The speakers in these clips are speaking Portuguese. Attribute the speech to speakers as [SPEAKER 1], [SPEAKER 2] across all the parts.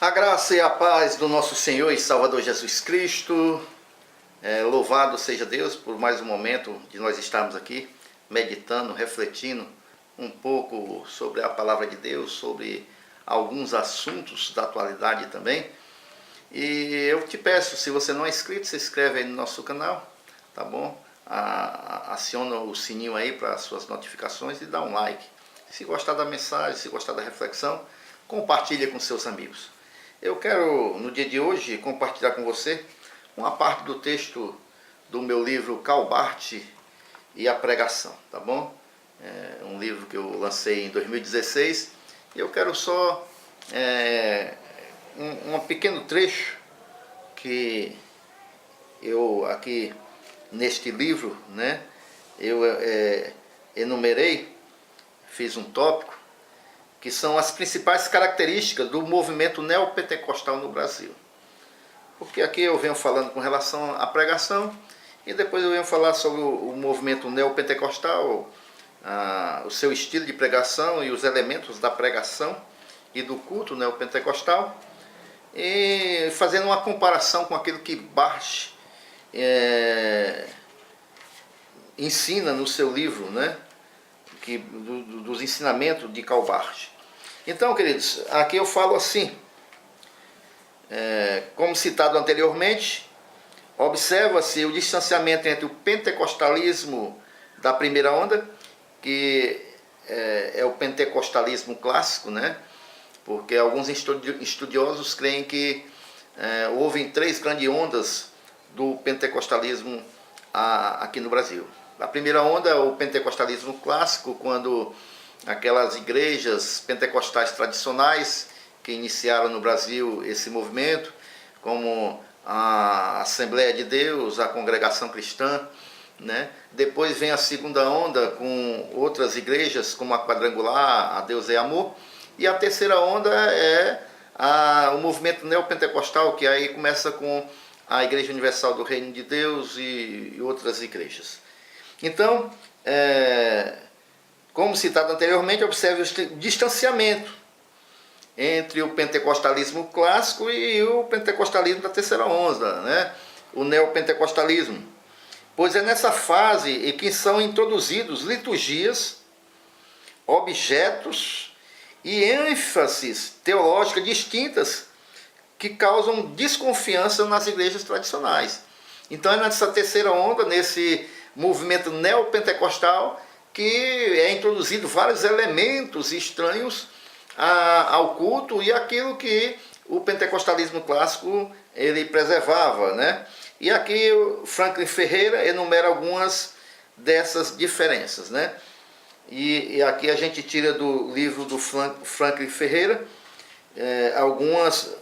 [SPEAKER 1] A graça e a paz do nosso Senhor e Salvador Jesus Cristo. Louvado seja Deus por mais um momento de nós estarmos aqui meditando, refletindo um pouco sobre a palavra de Deus, sobre alguns assuntos da atualidade também. E eu te peço, se você não é inscrito, se inscreve aí no nosso canal, tá bom? Aciona o sininho aí para as suas notificações e dá um like. Se gostar da mensagem, se gostar da reflexão, compartilha com seus amigos. Eu quero, no dia de hoje, compartilhar com você uma parte do texto do meu livro Karl Barth e a Pregação, tá bom? É um livro que eu lancei em 2016 e eu quero só um pequeno trecho que eu aqui neste livro, né, eu enumerei, fiz um tópico, que são as principais características do movimento neopentecostal no Brasil. Porque aqui eu venho falando com relação à pregação, e depois eu venho falar sobre o movimento neopentecostal, o seu estilo de pregação e os elementos da pregação e do culto neopentecostal, e fazendo uma comparação com aquilo que Barth ensina no seu livro, né, dos ensinamentos de Karl Barth. Então, queridos, aqui eu falo assim, como citado anteriormente, observa-se o distanciamento entre o pentecostalismo da primeira onda, que é o pentecostalismo clássico, né? Porque alguns estudiosos creem que houve três grandes ondas do pentecostalismo aqui no Brasil. A primeira onda é o pentecostalismo clássico, quando aquelas igrejas pentecostais tradicionais que iniciaram no Brasil esse movimento, como a Assembleia de Deus, a Congregação Cristã, né? Depois vem a segunda onda com outras igrejas, como a Quadrangular, a Deus é Amor, e a terceira onda é o movimento neopentecostal, que aí começa com a Igreja Universal do Reino de Deus e outras igrejas. Então, como citado anteriormente, observe o distanciamento entre o pentecostalismo clássico e o pentecostalismo da terceira onda, né? O neopentecostalismo. Pois é nessa fase em que são introduzidos liturgias, objetos e ênfases teológicas distintas que causam desconfiança nas igrejas tradicionais. Então é nessa terceira onda, nesse movimento neopentecostal, que é introduzido vários elementos estranhos ao culto e aquilo que o pentecostalismo clássico ele preservava, né? E aqui o Franklin Ferreira enumera algumas dessas diferenças, né? E aqui a gente tira do livro do Franklin Ferreira algumas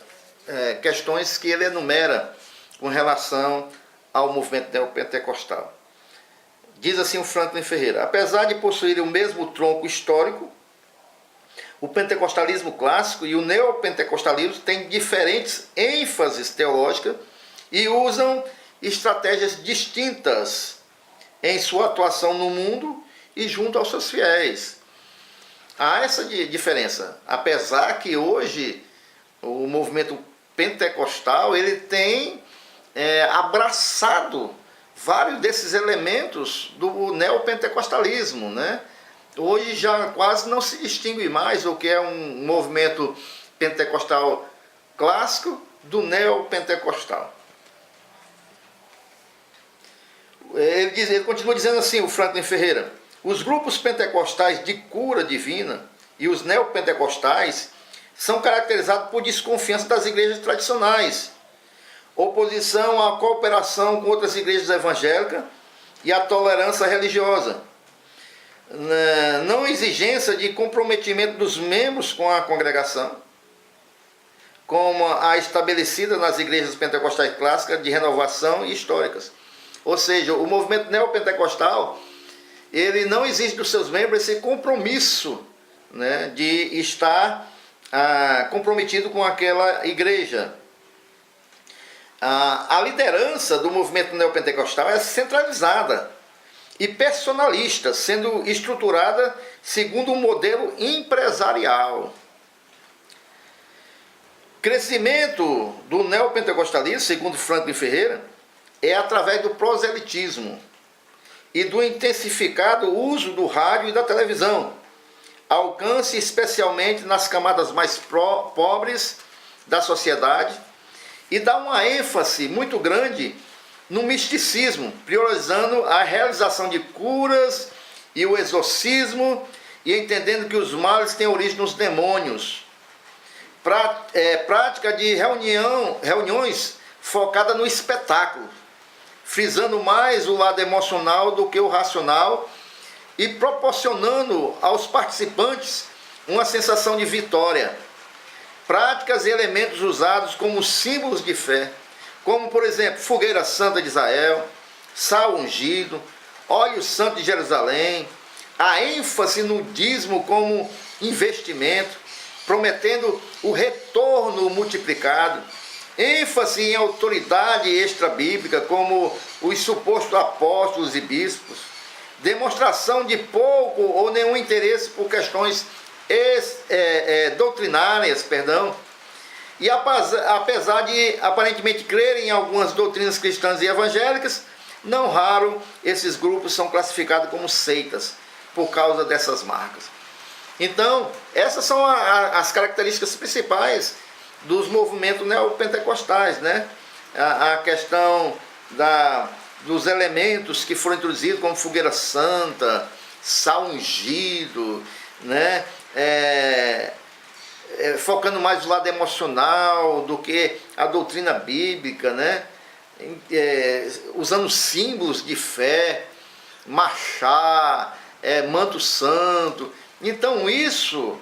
[SPEAKER 1] questões que ele enumera com relação ao movimento neopentecostal. Diz assim o Franklin Ferreira: apesar de possuírem o mesmo tronco histórico, o pentecostalismo clássico e o neopentecostalismo têm diferentes ênfases teológicas e usam estratégias distintas em sua atuação no mundo e junto aos seus fiéis. Há essa diferença, apesar que hoje o movimento pentecostal ele tem abraçado vários desses elementos do neopentecostalismo, né? Hoje já quase não se distingue mais o que é um movimento pentecostal clássico do neopentecostal. Ele continua dizendo assim, o Franklin Ferreira: os grupos pentecostais de cura divina e os neopentecostais são caracterizados por desconfiança das igrejas tradicionais, oposição à cooperação com outras igrejas evangélicas e à tolerância religiosa, não exigência de comprometimento dos membros com a congregação, como a estabelecida nas igrejas pentecostais clássicas de renovação e históricas. Ou seja, o movimento neopentecostal ele não exige dos seus membros esse compromisso, né, de estar comprometido com aquela igreja. A liderança do movimento neopentecostal é centralizada e personalista, sendo estruturada segundo um modelo empresarial. Crescimento do neopentecostalismo, segundo Franklin Ferreira, é através do proselitismo e do intensificado uso do rádio e da televisão, alcance especialmente nas camadas mais pobres da sociedade, e dá uma ênfase muito grande no misticismo, priorizando a realização de curas e o exorcismo, e entendendo que os males têm origem nos demônios. Prática de reuniões focada no espetáculo, frisando mais o lado emocional do que o racional e proporcionando aos participantes uma sensação de vitória. Práticas e elementos usados como símbolos de fé, como por exemplo, fogueira santa de Israel, sal ungido, óleo santo de Jerusalém, a ênfase no dízimo como investimento, prometendo o retorno multiplicado, ênfase em autoridade extra-bíblica, como os supostos apóstolos e bispos, demonstração de pouco ou nenhum interesse por questões doutrinárias, e apesar de aparentemente crerem em algumas doutrinas cristãs e evangélicas, não raro esses grupos são classificados como seitas, por causa dessas marcas. Então, essas são as características principais dos movimentos neopentecostais, né? A questão dos elementos que foram introduzidos, como fogueira santa, sal ungido, né? Focando mais no lado emocional do que a doutrina bíblica, né? Usando símbolos de fé, machá, manto santo. Então isso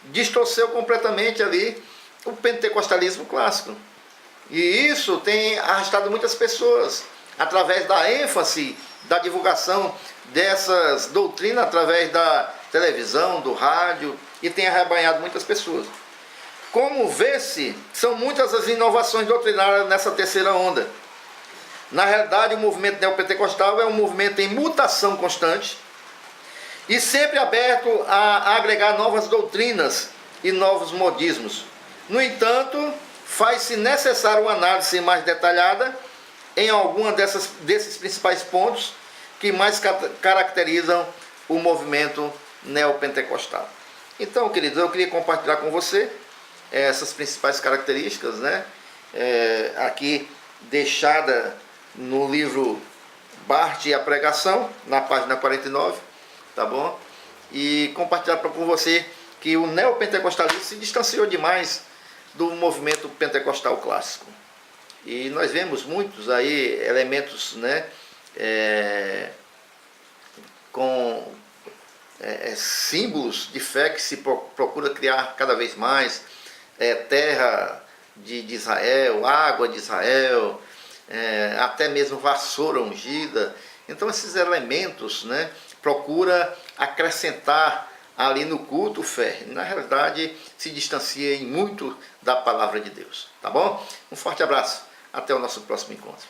[SPEAKER 1] distorceu completamente ali o pentecostalismo clássico. E isso tem arrastado muitas pessoas, através da ênfase da divulgação dessas doutrinas, através da televisão, do rádio, e tem arrebanhado muitas pessoas. Como vê-se, são muitas as inovações doutrinárias nessa terceira onda. Na realidade, o movimento neopentecostal é um movimento em mutação constante e sempre aberto a agregar novas doutrinas e novos modismos. No entanto, faz-se necessário uma análise mais detalhada em alguma desses principais pontos que mais caracterizam o movimento neopentecostal. Então, queridos, eu queria compartilhar com você essas principais características, né? Aqui deixada no livro Barth e a Pregação, na página 49, tá bom? E compartilhar com você que o neopentecostalismo se distanciou demais do movimento pentecostal clássico. E nós vemos muitos aí elementos, né, com símbolos de fé que se procura criar cada vez mais, terra de Israel, água de Israel, até mesmo vassoura ungida. Então esses elementos, né, procura acrescentar ali no culto fé. Na realidade se distancia em muito da palavra de Deus, tá bom? Um forte abraço, até o nosso próximo encontro.